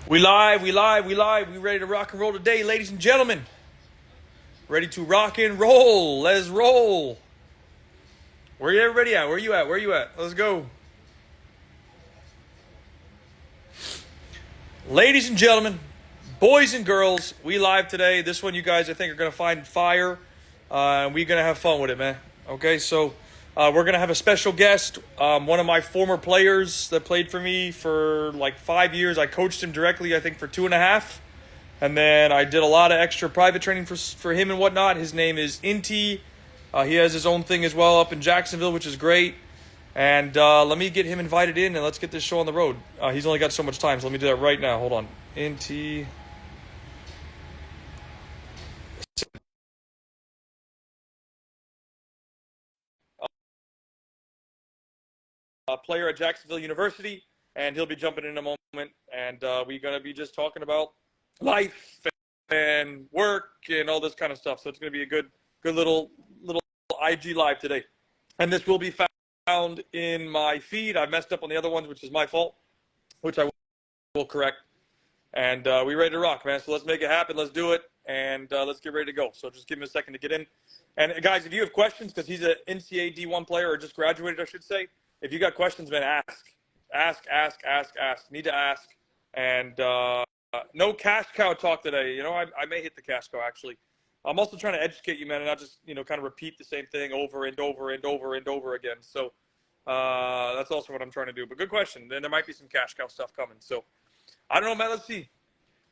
We live. We ready to rock and roll today, ladies and gentlemen. Ready to rock and roll. Let's roll. Where everybody at? Where you at? Let's go. Ladies and gentlemen, boys and girls, we live today. This one you guys I think are going to find fire. We're going to have fun with it, man. Okay, so we're going to have a special guest. One of my former players that played for me for like 5 years. I coached him directly, I think, for 2.5. And then I did a lot of extra private training for him and whatnot. His name is Inti. He has his own thing as well up in Jacksonville, which is great. And let me get him invited in, and let's get this show on the road. He's only got so much time, so let me do that right now. Hold on. Inti. Player at Jacksonville University, and he'll be jumping in a moment. And we're going to be just talking about life and work and all this kind of stuff. So it's going to be a good little IG live today. And this will be found in my feed. I messed up on the other ones, which is my fault, which I will correct. And we ready to rock, man. So let's make it happen. Let's do it. And let's get ready to go. So just give me a second to get in. And guys, if you have questions, because he's an NCAA D1 player, or just graduated, I should say. If you got questions, man, ask. Need to ask. And no cash cow talk today. You know, I may hit the cash cow, actually. I'm also trying to educate you, man, and not just, kind of repeat the same thing over and over again. So that's also what I'm trying to do. But good question. Then there might be some cash cow stuff coming. So I don't know, man. Let's see.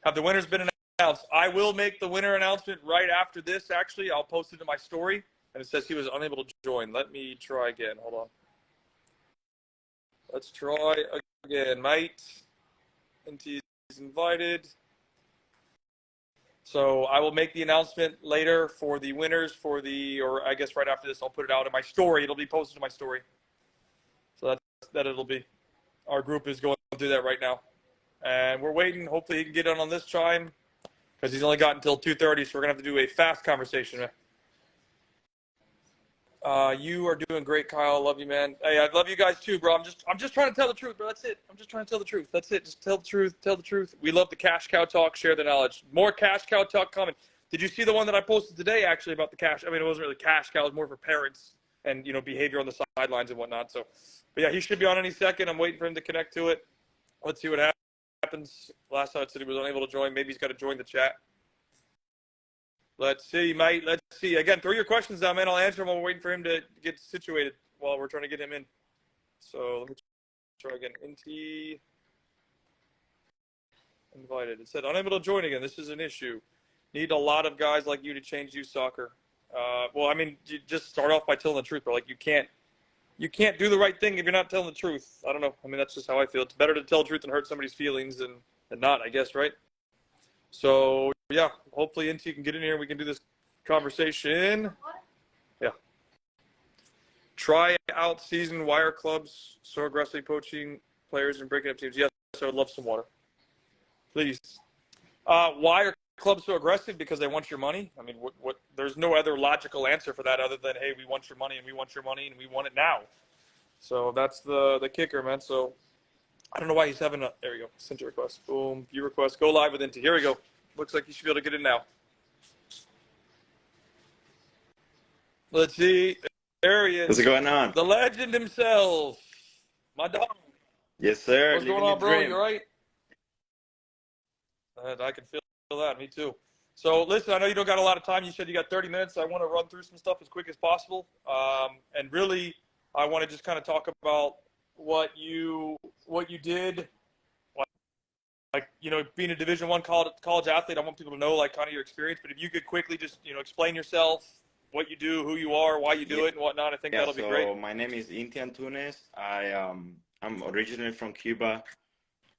Have the winners been announced? I will make the winner announcement right after this, actually. I'll post it in my story. And it says he was unable to join. Let me try again. Hold on. Let's try again, mate. Inti is invited. So I will make the announcement later for the winners or I guess right after this, I'll put it out in my story. It'll be posted in my story. So that it'll be. Our group is going through that right now. And we're waiting. Hopefully he can get on this time because he's only got until 2:30. So we're going to have to do a fast conversation. You are doing great, Kyle. Love you, man. Hey, I love you guys too, bro. I'm just trying to tell the truth, bro. That's it. I'm just trying to tell the truth. That's it. Just tell the truth. We love the cash cow talk. Share the knowledge. More cash cow talk coming. Did you see the one that I posted today, actually, about the cash? I mean, it wasn't really cash cow. It was more for parents and, behavior on the sidelines and whatnot. So, but yeah, he should be on any second. I'm waiting for him to connect to it. Let's see what happens. Last time I said he was unable to join. Maybe he's got to join the chat. Let's see, mate. Let's see. Again, throw your questions down, man. I'll answer them while we're waiting for him to get situated while we're trying to get him in. So let me try again. Inti invited. It said unable to join again. This is an issue. Need a lot of guys like you to change youth soccer. Well, I mean, you just start off by telling the truth, bro. Like you can't do the right thing if you're not telling the truth. I don't know. I mean, that's just how I feel. It's better to tell the truth and hurt somebody's feelings than not, I guess, right? So, yeah, hopefully Inti can get in here and we can do this conversation. Yeah. Try out season. Why are clubs so aggressively poaching players and breaking up teams? Yes, I would love some water. Please. Why are clubs so aggressive? Because they want your money? I mean, what? There's no other logical answer for that other than, hey, we want your money and we want your money and we want it now. So that's the kicker, man. So I don't know why he's having a – there we go. Sent a request. Boom. View request. Go live with Inti. Here we go. Looks like you should be able to get in now. Let's see. There he is. What's going on? The legend himself. My dog. Yes, sir. What's going on, bro? You all right? I can feel that. Me too. So, listen, I know you don't got a lot of time. You said you got 30 minutes. I want to run through some stuff as quick as possible. And really, I want to just kind of talk about what you did, like being a Division I college athlete. I want people to know like kind of your experience. But if you could quickly just explain yourself, what you do, who you are, why you do it, and whatnot, I think that'll be great. So my name is Inti Antunes. I'm originally from Cuba.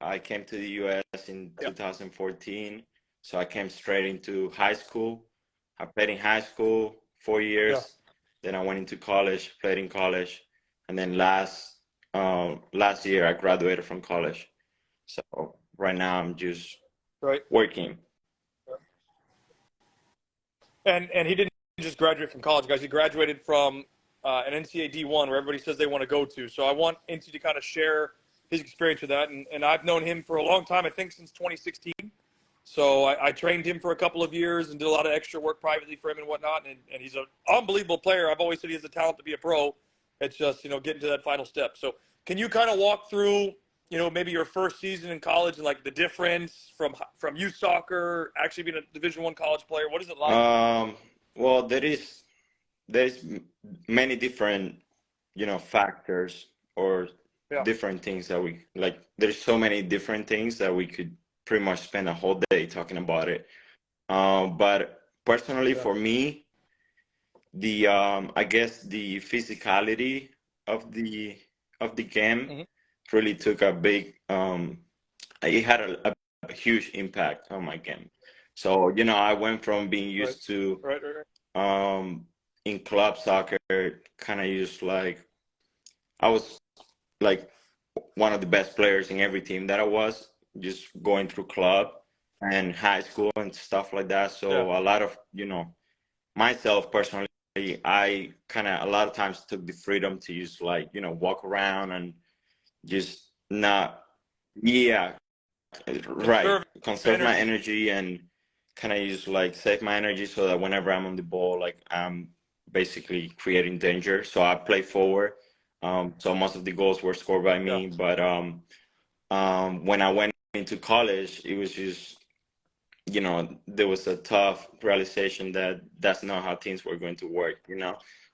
I came to the U.S. in 2014. So I came straight into high school. I played in high school 4 years. Yeah. Then I went into college, played in college, and then last year I graduated from college. So right now I'm just working. And he didn't just graduate from college, guys. He graduated from an NCAA D1 where everybody says they want to go to. So I want Inti to kind of share his experience with that. And I've known him for a long time, I think since 2016. So I trained him for a couple of years and did a lot of extra work privately for him and whatnot. And he's an unbelievable player. I've always said he has the talent to be a pro. It's just, getting to that final step. So can you kind of walk through, maybe your first season in college and like the difference from youth soccer, actually being a Division I college player? What is it like? Well, there's many different, factors or Yeah. different things that we like. There's so many different things that we could pretty much spend a whole day talking about it. But personally, Yeah. for me, I guess the physicality of the game Mm-hmm. really took a big it had a huge impact on my game. So, I went from being Right. used to Right. in club soccer, kind of used like I was like one of the best players in every team that I was, just going through club and high school and stuff like that. Yeah. So a lot of, myself personally, I kind of a lot of times took the freedom to just like, walk around and just not, yeah, right, Conserve conserve my energy. energy and kind of use like save my energy so that whenever I'm on the ball, like I'm basically creating danger. So I play forward. So most of the goals were scored by Yeah. me. But when I went into college, it was just, there was a tough realization that that's not how things were going to work.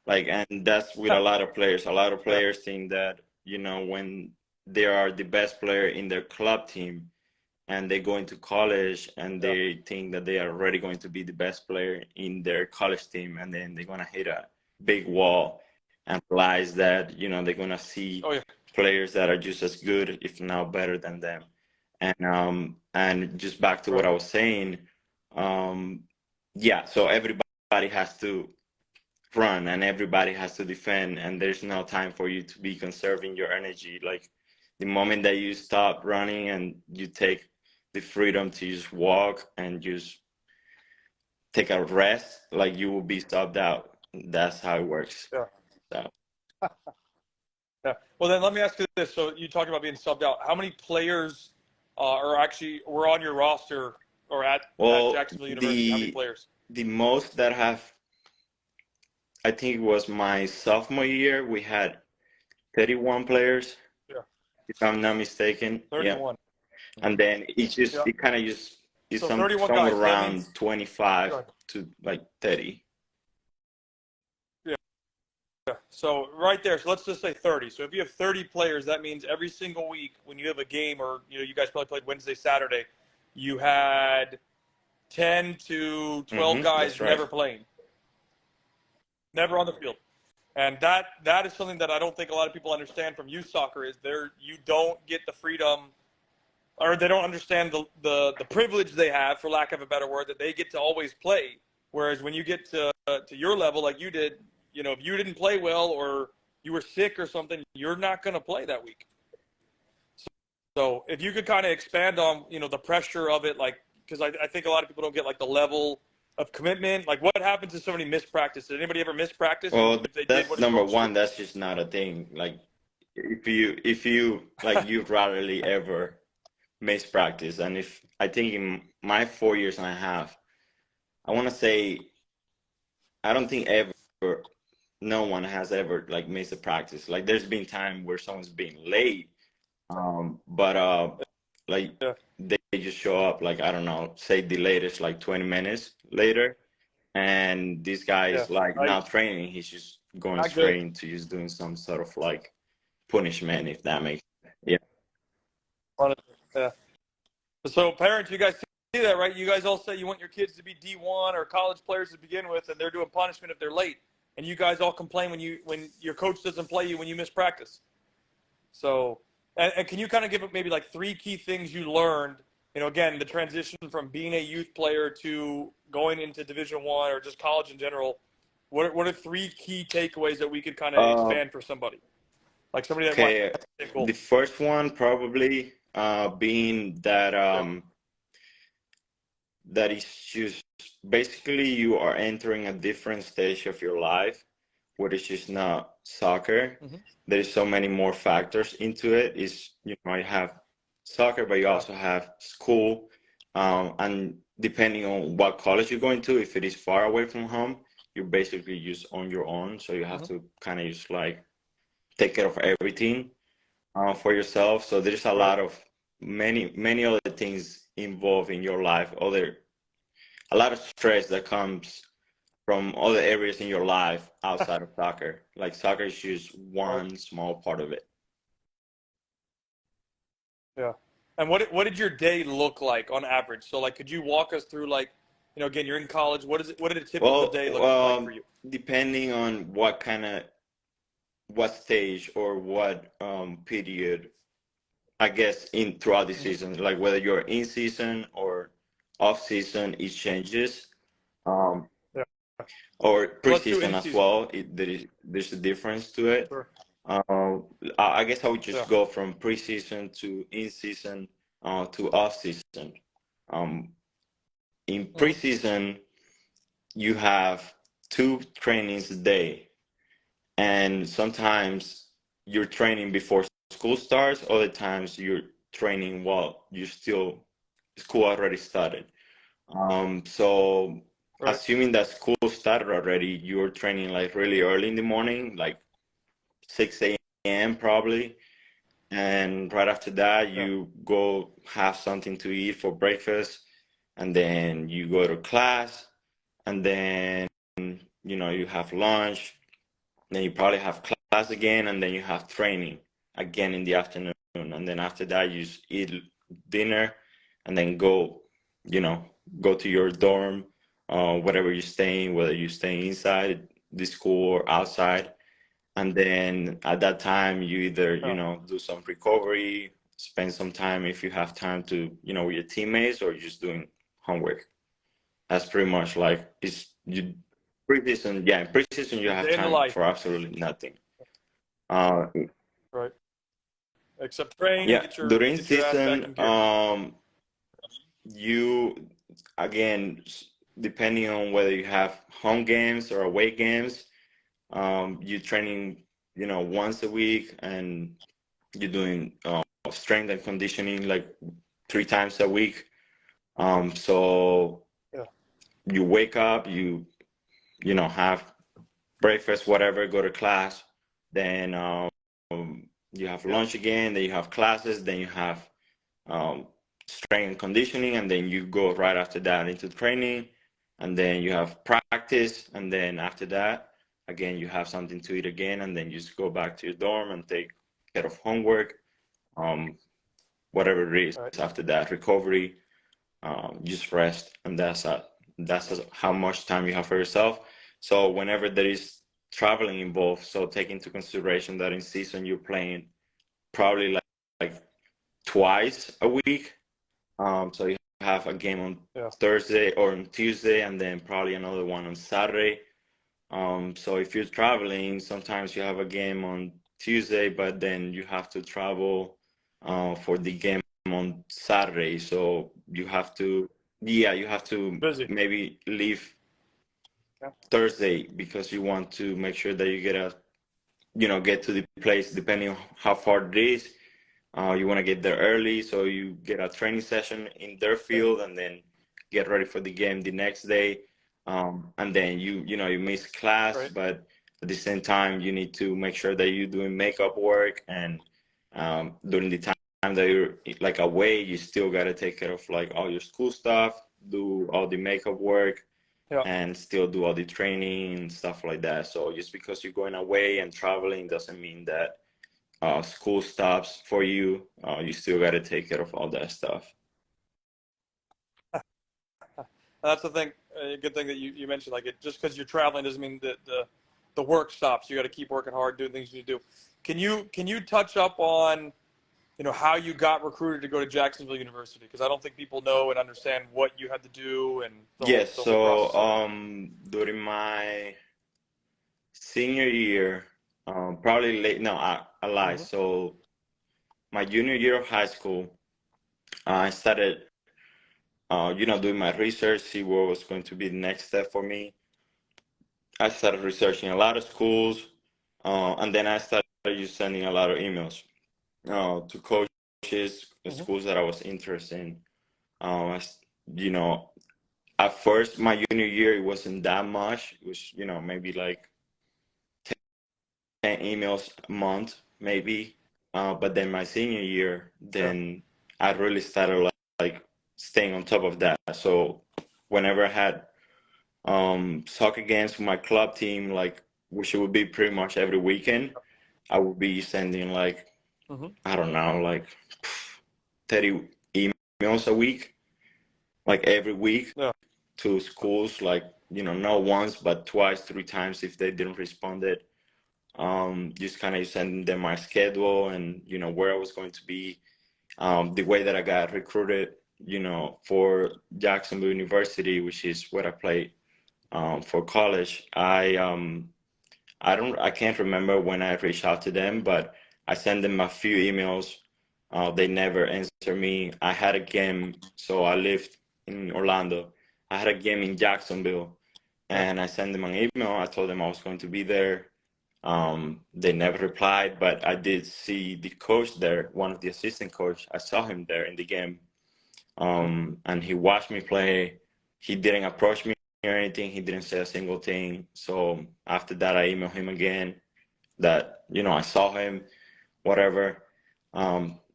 Like, and that's with a lot of players. A lot of Yeah. players think that, when they are the best player in their club team and they go into college and Yeah. they think that they are already going to be the best player in their college team, and then they're going to hit a big wall and realize that, they're going to see Oh yeah. players that are just as good, if not better than them. And just back to what Right. I was saying, um, yeah, so everybody has to run and everybody has to defend, and there's no time for you to be conserving your energy. Like the moment that you stop running and you take the freedom to just walk and just take a rest, like you will be stopped out. That's how it works. Yeah. So, Yeah. Well, then let me ask you this. So you talked about being subbed out. How many players were on your roster or at well, Jacksonville University? How many the players? the most that have, I think it was my sophomore year, we had 31 players, Yeah. if I'm not mistaken. Yeah. 31. And then Yeah. it kind of just is So 31 somewhere guys. So that means around 25 good. to like 30. Yeah. Yeah. So right there. So let's just say 30. So if you have 30 players, that means every single week when you have a game, or you guys probably played Wednesday, Saturday, you had 10 to 12 That's guys right. never playing, never on the field. And that is something that I don't think a lot of people understand from youth soccer is you don't get the freedom, or they don't understand the privilege they have, for lack of a better word, that they get to always play. Whereas when you get to your level, like you did, if you didn't play well or you were sick or something, you're not going to play that week. So if you could kind of expand on, the pressure of it, like, because I think a lot of people don't get like the level of commitment. Like, what happens if somebody missed practice? Did anybody ever miss practice? And Well, if they did, that's what did number coach do? one. That's just not a thing. Like if you like you rarely ever miss practice. And if I think in my 4 years and a half, I want to say I don't think ever no one has ever like missed a practice. Like there's been time where someone's been late, but like Yeah. they just show up like I don't know, say the latest like 20 minutes later, and this guy Yeah. is like I, not training. He's just going not good. straight into just doing some sort of like punishment, if that makes sense. Yeah. Yeah. So parents, you guys see that, right? You guys all say you want your kids to be D1 or college players to begin with, and they're doing punishment if they're late. And you guys all complain when your coach doesn't play you when you miss practice. So, and can you kind of give maybe like three key things you learned? Again, the transition from being a youth player to going into Division I or just college in general. What are three key takeaways that we could kind of Uh, expand for somebody, like somebody that wants okay. to The goal? first one probably being that Yeah. that is just basically you are entering a different stage of your life where it's just not soccer. Mm-hmm. There's so many more factors into it. Is you know you have soccer, but you Yeah. also have school, and depending on what college you're going to, if it is far away from home, you're basically just on your own. So you have Mm-hmm. to kind of just like take care of everything for yourself. So there's a Right. lot of many other things involved in your life, a lot of stress that comes from other areas in your life outside of soccer. Like soccer is just Right. one small part of it. Yeah. And what did your day look like on average? So like, could you walk us through like, again, you're in college. What did a typical day Well, look like for you? depending on what stage or what period, I guess in throughout the Mm-hmm. season, like whether you're in season or off season, it changes. Um, Yeah. or Let's do preseason in as season. well. There's a difference to it. Sure. I guess I would Yeah. just go from preseason to in season to off season. Um, in Mm-hmm. preseason, you have two trainings a day, and sometimes you're training before school starts. Other times you're training while you still school already started. So Right. assuming that school started already, you're training like really early in the morning, like 6 a.m. probably. And right after that, Yeah. you go have something to eat for breakfast, and then you go to class, and then you have lunch, then you probably have class again, and then you have training again in the afternoon, and then after that, you just eat dinner, and then you know, go to your dorm, whatever you're staying, whether you're staying inside the school or outside. And then at that time, you either, Yeah. do some recovery, spend some time if you have time to, with your teammates, or just doing homework. That's pretty much like preseason, yeah, in preseason you A have day in the time life. for absolutely nothing. Uh, Right. Except train and yeah, during get your ass back season, in gear. you again, depending on whether you have home games or away games, you training, once a week, and you're doing strength and conditioning like 3 times a week. So Yeah. you wake up, have breakfast, whatever, go to class, then you have Yeah. lunch again, then you have classes, then you have um, strength and conditioning, and then you go right after that into training, and then you have practice, and then after that, again, you have something to eat again, and then you just go back to your dorm and take care of homework, um, whatever it is Right. after that, recovery, just rest, and how much time you have for yourself. So whenever there is traveling involved, so take into consideration that in season you're playing probably like twice a week. So you have a game on Yeah. Thursday or on Tuesday, and then probably another one on Saturday. So if you're traveling, sometimes you have a game on Tuesday, but then you have to travel for the game on Saturday. So you have to Busy. maybe leave Yeah. Thursday because you want to make sure that you get to the place depending on how far it is. You want to get there early, so you get a training session in their Yeah. field, and then get ready for the game the next day. And then you miss class, Right. but at the same time, you need to make sure that you're doing makeup work, and during the time that you're like away, you still got to take care of like all your school stuff, do all the makeup work, Yeah. and still do all the training and stuff like that. So just because you're going away and traveling doesn't mean that school stops for you. You still got to take care of all that stuff. That's the thing. A good thing that you mentioned. Like it, just because you're traveling doesn't mean that the work stops. You got to keep working hard, doing things you need to do. Can you touch up on how you got recruited to go to Jacksonville University? Because I don't think people know and understand what you had to do and Yes, the whole so process of it. during my senior year, probably late, no, I lied. Mm-hmm. So my junior year of high school, I started, doing my research, see what was going to be the next step for me. I started researching a lot of schools, and then I started just sending a lot of emails to coaches, Mm-hmm. schools that I was interested in. I s you know, at first my junior year it wasn't that much. It was, maybe like 10 emails a month, maybe. But then my senior year, Yeah. then I really started like staying on top of that. So whenever I had soccer games with my club team, like which it would be pretty much every weekend, I would be sending like Mm-hmm. I don't know, like 30 emails a week, like every week Yeah. to schools, like not once but twice, three times if they didn't respond it. Just kind of sending them my schedule and where I was going to be. The way that I got recruited, for Jacksonville University, which is where I played for college. I can't remember when I reached out to them, but I sent them a few emails. They never answered me. I had a game, so I lived in Orlando. I had a game in Jacksonville, Yeah. and I sent them an email. I told them I was going to be there. They never replied, but I did see the coach there, one of the assistant coach. I saw him there in the game, and he watched me play. He didn't approach me or anything. He didn't say a single thing. So after that, I emailed him again that I saw him, whatever.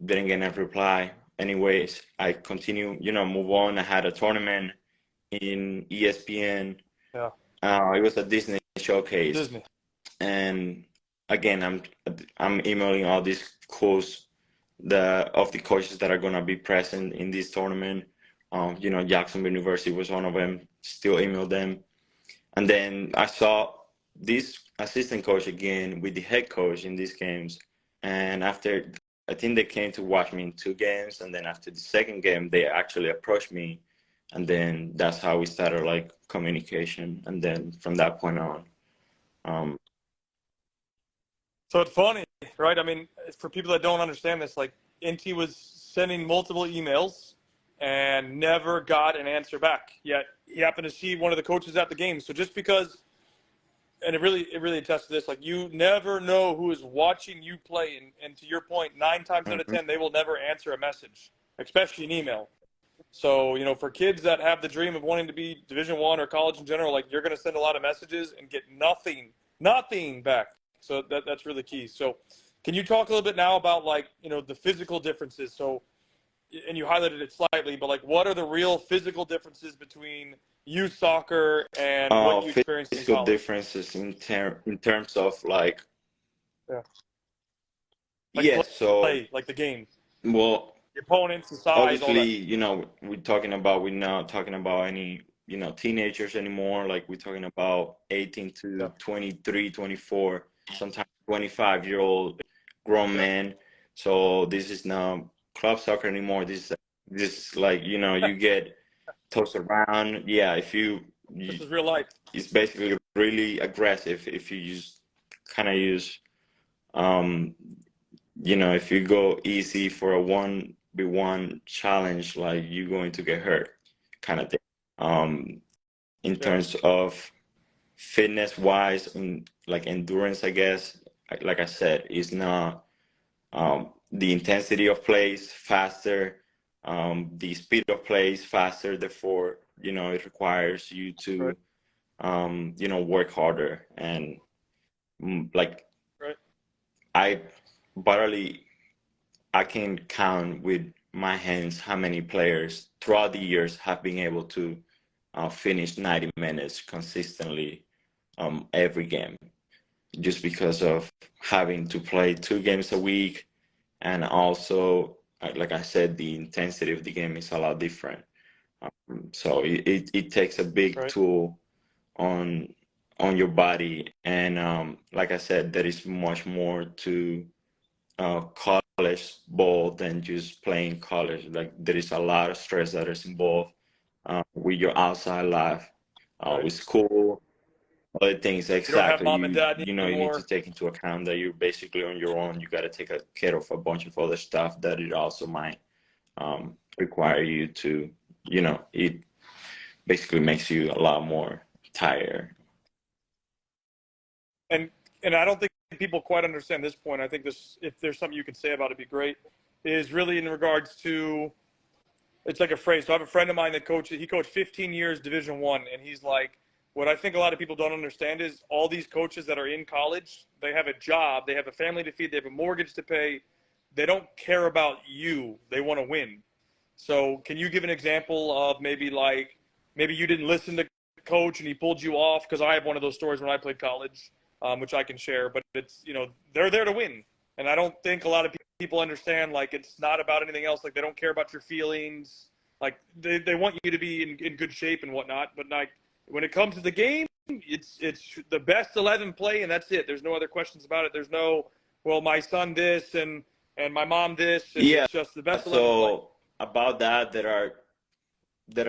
Didn't get a reply. Anyways, I continue, move on. I had a tournament in ESPN. Yeah. It was a Disney showcase, Disney. and again, I'm emailing all these schools the coaches that are gonna be present in this tournament. Jacksonville University was one of them. Still email them, and then I saw this assistant coach again with the head coach in these games. And after, I think they came to watch me in two games, and then after the second game, they actually approached me, and then that's how we started like communication. And then from that point on, um, So it's funny, right? I mean, for people that don't understand this, like Inti was sending multiple emails and never got an answer back. Yet he happened to see one of the coaches at the game. So just because, and it really attests to this, like you never know who is watching you play, and to your point, 9 times out of mhm. 10 they will never answer a message, especially an email. So for kids that have the dream of wanting to be Division I or college in general, like you're going to send a lot of messages and get nothing back. So that's really key. So can you talk a little bit now about like the physical differences? So and you highlighted it slightly, but like what are the real physical differences between youth soccer and what you experienced in Physical college? differences in terms of like, Yeah, like yes. So, play, like the game, well, the opponents, the size, all obviously, that. we're not talking about any, teenagers anymore. Like we're talking about 18 Yeah, to 23, 24, sometimes 25-year-old grown yeah. men. So this is not club soccer anymore. This is like, you get tossed around. Yeah, This you is real life. it's basically really aggressive if you use um if you go easy for a 1v1 challenge, like you're going to get hurt kind of thing. um in Yeah, terms of fitness wise and like endurance, I guess, like I said, is not the intensity of plays faster, the speed of plays faster, therefore it requires you right, to work harder. And like right, I barely I can count with my hands how many players throughout the years have been able to finish 90 minutes consistently every game, just because of having to play two games a week. And also, like I said, the intensity of the game is a lot different. So it takes a big right, tool on your body. And like I said, there is much more to college ball than just playing college. Like there is a lot of stress that is involved with your outside life, right. with school, other things. You don't have Exactly. mom and dad You need to anymore. take into account that you're basically on your own. You got to take care of a bunch of other stuff that it also might require you to, it basically makes you a lot more tired. and I don't think people quite understand this point. I think this, if there's something you could say about it, it'd be great. Is really in regards to, it's like a phrase. So I have a friend of mine that he coached 15 years Division One, and he's like, what I think a lot of people don't understand is all these coaches that are in college, they have a job, they have a family to feed, they have a mortgage to pay. They don't care about you. They want to win. So can you give an example of maybe you didn't listen to coach and he pulled you off? Because I have one of those stories when I played college, which I can share. But it's, they're there to win, and I don't think a lot of people understand, like, it's not about anything else. Like, they don't care about your feelings. Like, they want you to be in good shape and whatnot. But like, when it comes to the game, it's the best 11 play, and that's it. There's no other questions about it. There's no, well, my son this and my mom this, and Yeah. it's just the best 11 play. So about that, there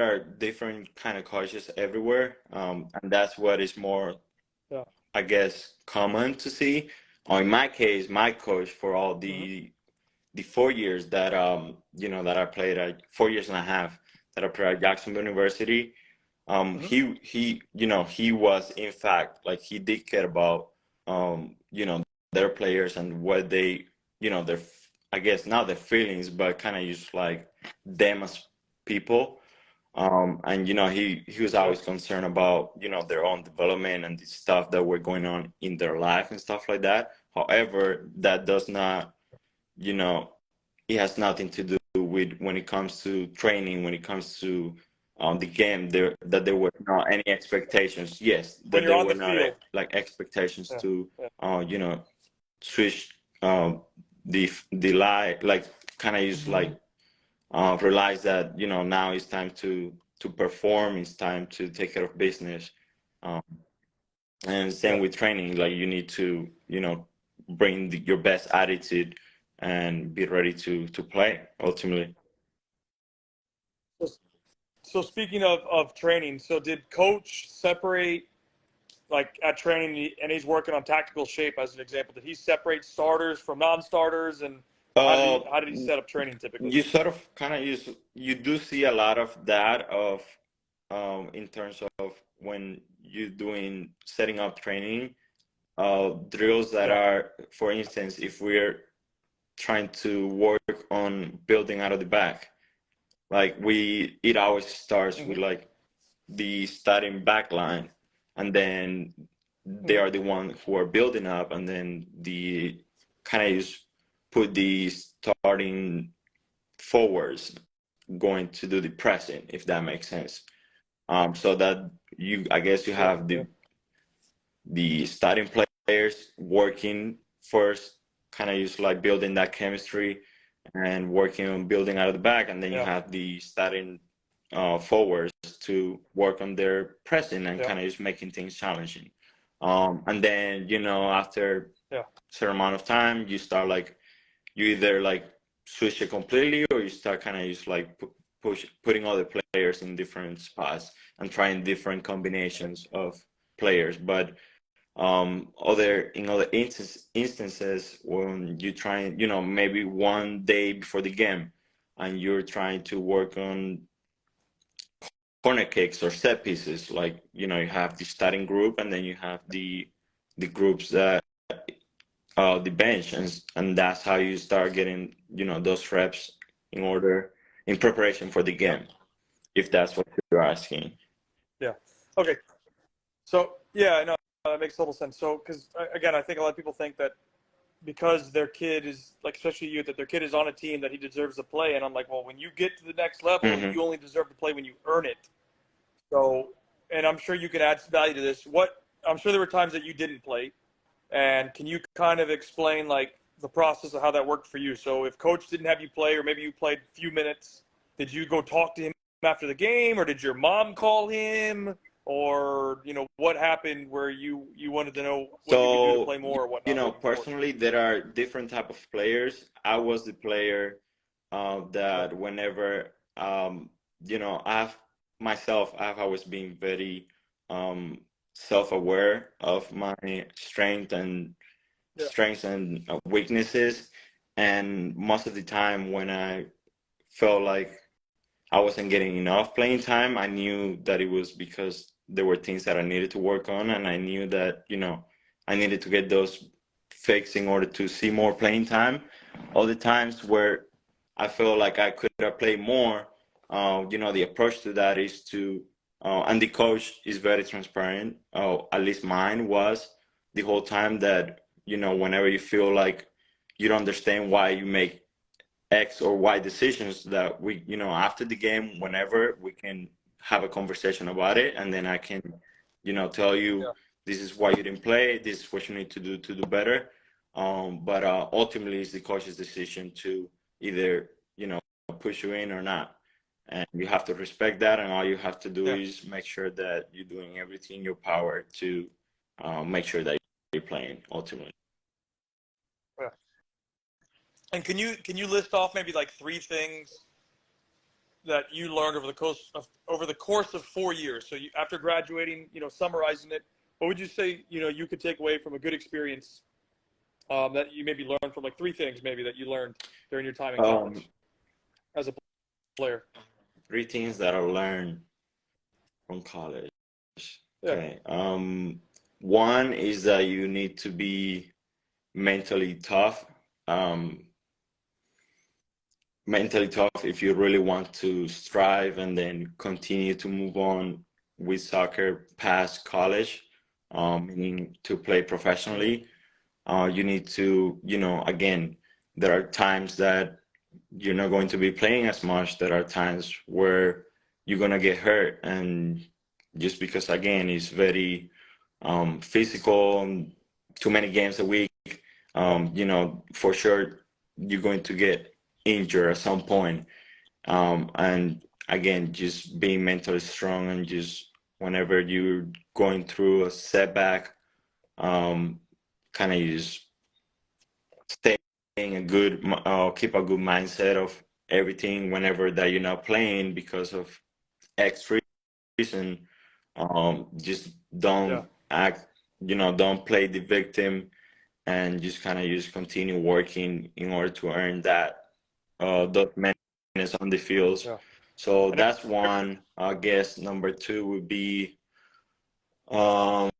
are different kind of coaches everywhere, and that's what is more, Yeah. I guess, common to see. Or in my case, my coach for all Mm-hmm. the 4 years that that I played at 4 years and a half that I played at Jacksonville University, Mm-hmm. he was, in fact, like, he did care about their players and what they, their, I guess, not their feelings, but kind of just like them as people. And he was Yeah. always concerned about their own development and the stuff that were going on in their life and stuff like that. However, that does not, you know it has nothing to do with when it comes to training, when it comes to the game. There were not any expectations. Yes, When that you're there on were the not field. like expectations Yeah. to Yeah. switch the lie, like, kind of just like realize that now it's time to perform. It's time to take care of business. Um, and same Yeah. with training. Like, you need to bring your best attitude and be ready to play ultimately. So, so speaking of training, so did coach separate, like, at training, and he's working on tactical shape as an example? Did he separate starters from non-starters, and Uh, how did he set up training typically? you sort of kind of you do see a lot of that of in terms of when you're doing setting up training drills that Yeah. are, for instance, if we're trying to work on building out of the back, like, it always starts with, Mm-hmm. like, the starting back line, and then they Mm-hmm. are the one who are building up, and then the kind of just put the starting forwards going to do the pressing, if that makes sense. So that I guess you Sure. have Yeah. the starting players working first, kind of just like building that chemistry and working on building out of the back, and then you Yeah. have the starting forwards to work on their pressing and Yeah. kind of just making things challenging. And then after Yeah. a certain amount of time, you start, like, you either, like, switch it completely, or you start kind of just like putting other players in different spots and trying different combinations of players. But in other instances, when you try, maybe one day before the game, and you're trying to work on corner kicks or set pieces, like, you have the starting group, and then you have the groups that the bench, and that's how you start getting those reps in preparation for the Yeah. game, if that's what you're asking. Yeah. Okay. So yeah, I know that makes total sense. So, because again, I think a lot of people think that because their kid is, like, especially you, that their kid is on a team, that he deserves to play. And I'm like, well, when you get to the next level, Hmm. you only deserve to play when you earn it. So, and I'm sure you can add some value to this. I'm sure there were times that you didn't play, and can you kind of explain, like, the process of how that worked for you? So if coach didn't have you play, or maybe you played a few minutes, did you go talk to him after the game, or did your mom call him, or what happened where you wanted to know what you could do to So, play more or whatnot moving forward? personally, there are different type of players. I was the player Yeah. that whenever I've always been very self-aware of my Yeah. strengths and weaknesses. And most of the time, when I felt like I wasn't getting enough playing time, I knew that it was because there were things that I needed to work on, and I knew that I needed to get those fixed in order to see more playing time. All the times where I feel like I could have played more, the approach to that is to, and the coach is very transparent. At least mine was the whole time that, whenever you feel like you don't understand why you make X or Y decisions, that we, after the game, whenever we can have a conversation about it, and then I can, tell you Yeah. this is why you didn't play, this is what you need to do better. But ultimately, it's the coach's decision to either, push you in or not. And you have to respect that, and all you have to do Yeah. is make sure that you're doing everything in your power to make sure that you're playing ultimately. Yeah. And can you list off maybe like three things that you learned over the course of 4 years? So after graduating, summarizing it, what would you say you could take away from a good experience that you maybe learned from, like three things maybe that you learned during your time in college as a player? Three things that I learned from college. Yeah. Okay. One is that you need to be mentally tough. Um, Mentally tough if you really want to strive and then continue to move on with soccer past college, meaning to play professionally. You need to, again, there are times that you're not going to be playing as much. There are times where you're going to get hurt. And just because, again, it's very physical, too many games a week, for sure, you're going to get injured at some point. And again, just being mentally strong and just whenever you're going through a setback, kind of just staying keep a good mindset of everything whenever that you're not playing because of X reason. Just Yeah. don't act, don't play the victim, and just kind of just continue working in order to earn those minutes on the fields. Yeah. So And that's one. I guess number two would be um,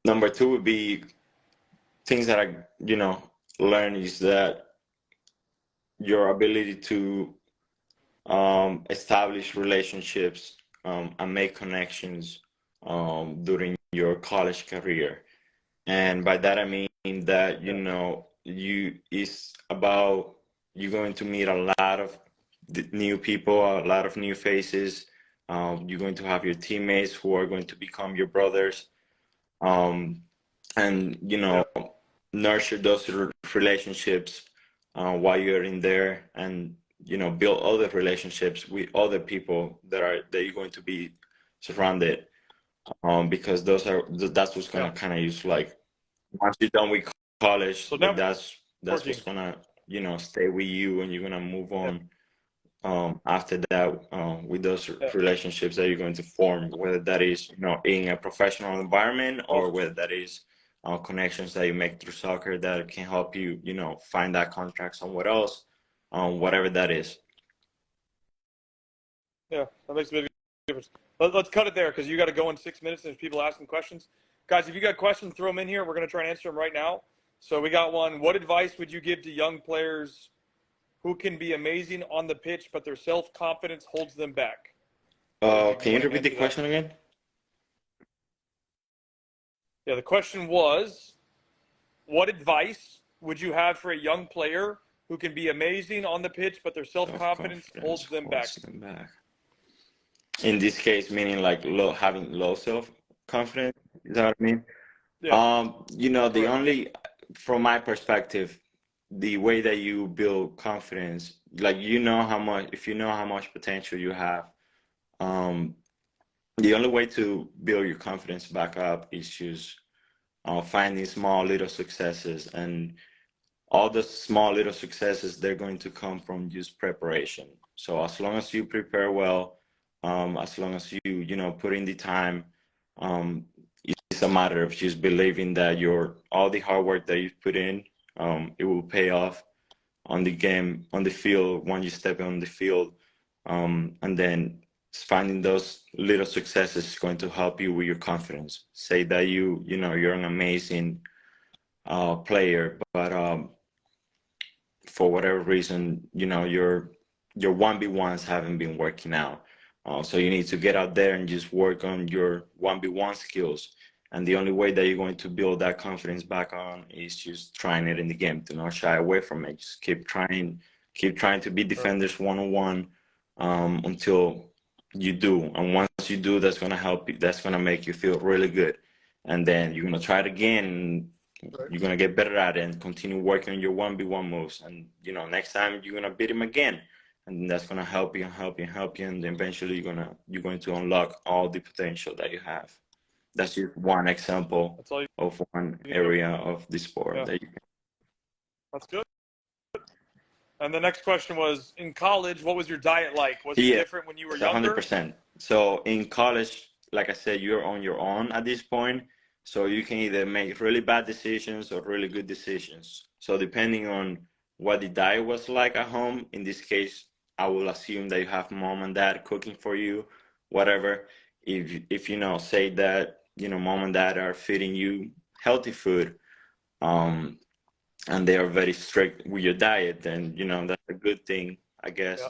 number two would be things that I learn is that your ability to establish relationships and make connections during your college career. And by that I mean that yeah. it's about you're going to meet a lot of new people, a lot of new faces. You're going to have your teammates who are going to become your brothers, and Yeah. nurture those relationships while you're in there, and build other relationships with other people that you're going to be surrounded, because that's what's Yeah. gonna kind of use like once you're done with college, So that's what's networking. gonna stay with you, and you're gonna move Yeah. on after that with those Yeah. relationships that you're going to form, whether that is in a professional environment or Awesome. whether that is connections that you make through soccer that can help you find that contract somewhere else, whatever that is. Yeah. That makes a big difference. Let's cut it there because you got to go in 6 minutes. And there's people asking questions. Guys, if you got questions, throw them in here. We're going to try and answer them right now. So we got one. What advice would you give to young players who can be amazing on the pitch, but their self-confidence holds them back? Inti, do you Can you want to repeat the answer that? question again? Yeah, the question was, what advice would you have for a young player who can be amazing on the pitch, but their self-confidence Self-confidence holds them holds back? them back. In this case, meaning like having low self-confidence. Is that what I mean? Yeah, The correct. only, from my perspective, the way that you build confidence, like if you know how much potential you have, um, the only way to build your confidence back up is just finding small little successes, and all the small little successes, they're going to come from just preparation. So as long as you prepare well, as long as you put in the time, um, it's a matter of just believing that your all the hard work that you put in, it will pay off on the field when you step on the field, and then finding those little successes is going to help you with your confidence. Say that you know you're an amazing player, but for whatever reason, you know, your 1v1s haven't been working out. So you need to get out there and just work on your 1v1 skills. And the only way that you're going to build that confidence back on is just trying it in the game. Do not shy away from it. Just keep trying to beat defenders one-on-one until you do. And once you do, that's gonna help you. That's gonna make you feel really good. And then you're gonna try it again. You're gonna get better at it and continue working on your 1v1 moves. And you know, next time you're gonna beat him again, and that's gonna help you and help you and help you. And then eventually you're going to unlock all the potential that you have. That's just one example of one area of the sport that you can. That's good. And the next question was, in college, what was your diet like? Was it different when you were younger? 100%. So in college, like I said, you're on your own at this point. So you can either make really bad decisions or really good decisions. So depending on what the diet was like at home, in this case, I will assume that you have mom and dad cooking for you, whatever. If you know, say that, you know, mom and dad are feeding you healthy food, and they are very strict with your diet, then you know that's a good thing, I guess.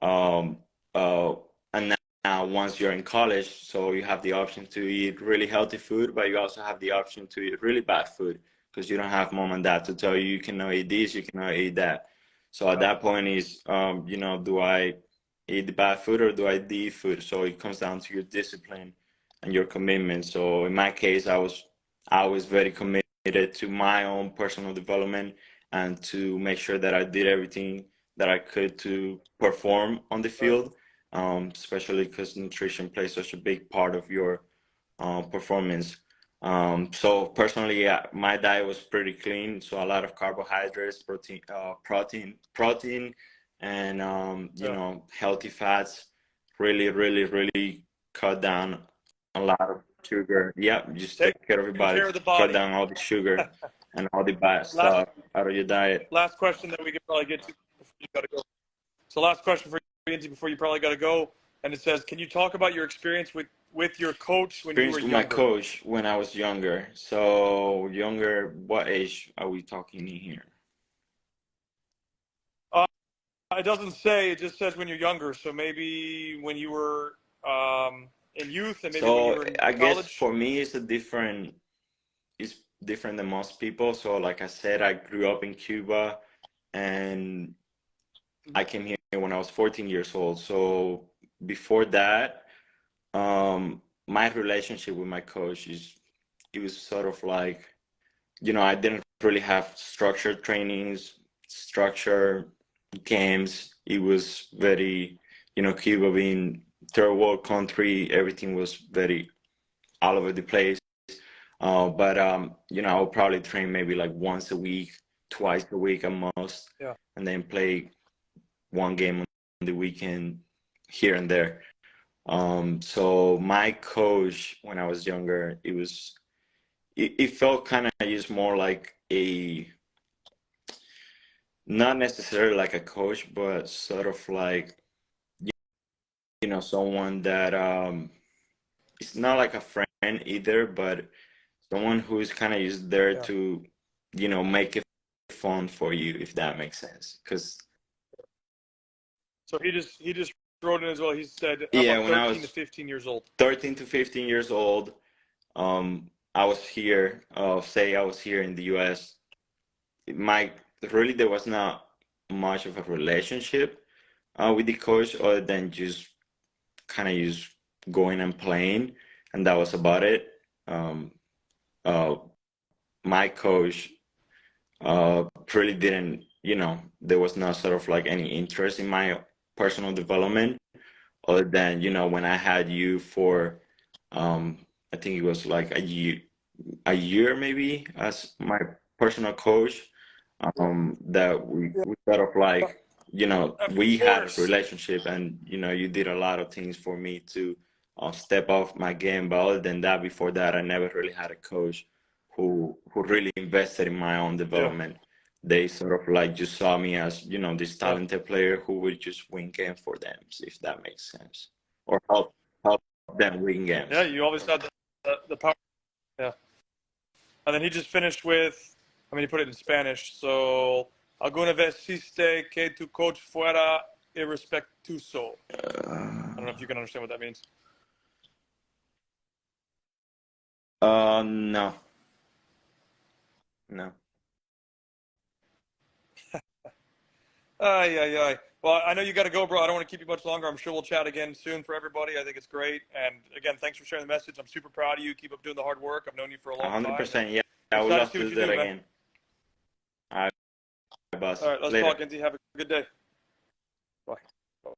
Um, and now once you're in college, so you have the option to eat really healthy food, but you also have the option to eat really bad food because you don't have mom and dad to tell you you cannot eat this, you cannot eat that. So at that point is, you know, do I eat the bad food or do I eat the food? So it comes down to your discipline and your commitment. So in my case, I was very committed to my own personal development and to make sure that I did everything that I could to perform on the field, especially because nutrition plays such a big part of your performance. So personally, yeah, my diet was pretty clean. So a lot of carbohydrates, protein, and you know, healthy fats. Really, really, really cut down a lot of sugar. Yeah, just take care of your body. Cut down all the sugar and all the bad stuff out of your diet. Last question that we could probably get to before you gotta go. So last question for you, Inti, before you probably gotta go, and it says, can you talk about your experience with your coach when you were Experience with younger? my coach when I was younger. So younger, what age are we talking in here? It doesn't say. It just says when you're younger. So maybe when you were in youth, and maybe when you were in I college. guess for me, it's different than most people. So like I said, I grew up in Cuba, and I came here when I was 14 years old. So before that, my relationship with my coach it was sort of like, you know, I didn't really have structured trainings, structured games. It was very, you know, Cuba being third world country, everything was very all over the place. But you know, I'll probably train maybe like once a week, twice a week at most, and then play one game on the weekend here and there. So my coach when I was younger, it felt kind of just more like not necessarily like a coach, but sort of like, you know, someone that it's not like a friend either, but someone who is kind of just there to, you know, make it fun for you, if that makes sense. Because so he just wrote in as well. He said, how yeah, about when I 13 to was 15 years old? 13 to 15 years old, I was here. Say I was here in the U.S. My really there was not much of a relationship with the coach other than just kind of just going and playing, and that was about it. Uh, my coach really didn't, you know, there was not sort of like any interest in my personal development other than, you know, when I had you for, I think it was like a year maybe as my personal coach, that we sort of like, you know, we had a relationship, and you know, you did a lot of things for me to step off my game. But other than that, before that, I never really had a coach who really invested in my own development. They sort of like just saw me as, you know, this talented player who would just win game for them, if that makes sense. or help them win games. Yeah, you always had the power. Yeah. And then he just finished with, I mean, he put it in Spanish. So, alguna vez hiciste que tu coach fuera irrespetuoso. I don't know if you can understand what that means. No. No. Ay, ay, ay. Well, I know you got to go, bro. I don't want to keep you much longer. I'm sure we'll chat again soon for everybody. I think it's great. And again, thanks for sharing the message. I'm super proud of you. Keep up doing the hard work. I've known you for a long time. 100%. Yeah. I would Excited to love see to what do you that do, man. again. All right, boss. All right, let's Later. talk, Inti. Have a good day. Bye.